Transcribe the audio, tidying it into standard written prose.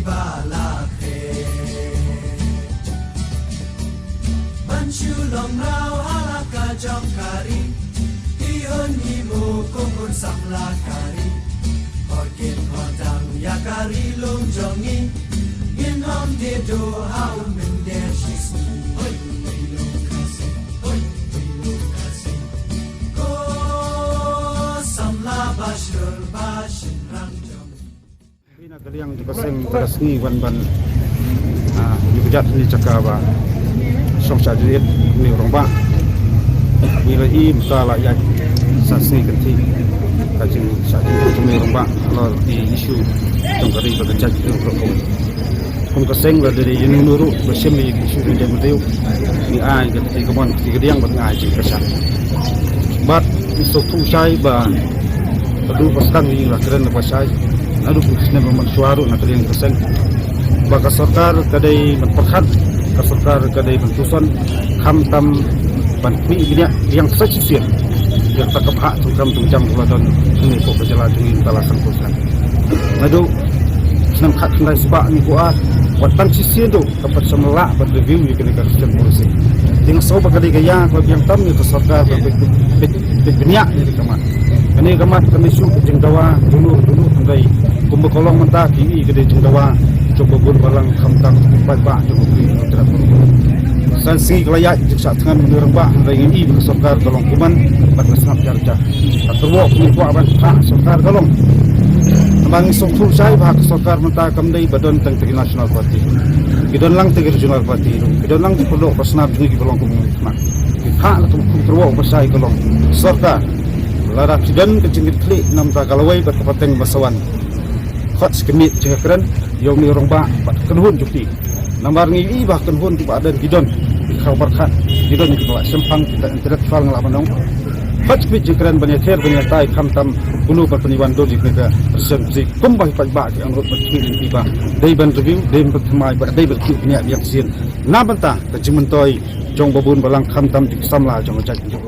balake Manchu long rao halaka jong kari Ion himu kumpun samla kari Horkin hodang yakari lung jongi Ngin hom dedo hau mender shisni Hoi wilung kasi Hoi wilung kasi Ko samla bashur bashin rang jongi Ina kaliang dipaseng terasni ban-ban dibujat ni cakaba song sajid ni orang ba bila i misala ya sasni kanti kajing sajid ni orang ba lor di isu tong kari berkecak itu rokok kum kaseng la dari ini nuru bersemi isu yang mudeu ni ai kanti kemon kediang bat ngai ji kasan bat isu tu sai ba adu pasang ni la keren apa sai adu pusna memang suaru nak kalian kaseng baka sarkar kadai memperkhat sarkar kadai bentusan khamtam banmi dia yang sesisir yang takap hak tungkam tungcam keladon ini kok berjalan dengan talasan pusat adu senam khat ngai sebab ni kuat watang sisir tu dapat semelak buat review ni kena kerja polisi dengan sebab kadai gaya kalau yang tam ni sarkar berniat ni kamat ini kamat kami suruh jengdawa dulu sampai kumpul kolong mentah kini kedai jengdawa coba bun balang khamtam baik-baik coba beri terap sanksi kelayak jiksa dengan menerba dengan i bersokar tolong kuman pada sangat jarjah terwok kuat ban hak sokar tolong bang soktu sai hak sokar mentah kamdai badon teng national party kidon lang teng regional party kidon lang dipelok pasnap dengan kolong kuman mak hak terwok besai kolong sokar lara kidon kecingit klik nam ta kalawai berkepateng basawan khot skemit cekran yom ni orang ba kenhun jukti nambar ngi i bah kenhun tiba ada gidon khabar khat gidon ni bawa sempang kita internet fal ngala manong khot skemit cekran banyak khair banyak tai khamtam gunu perpeniwan dojik nega persen si kumbah ba yang rut berkini tiba dai ban review dai berkemai ber dai berkini banyak yang sin na banta kejimentoi jong babun balang khamtam dik samla jong ajak jong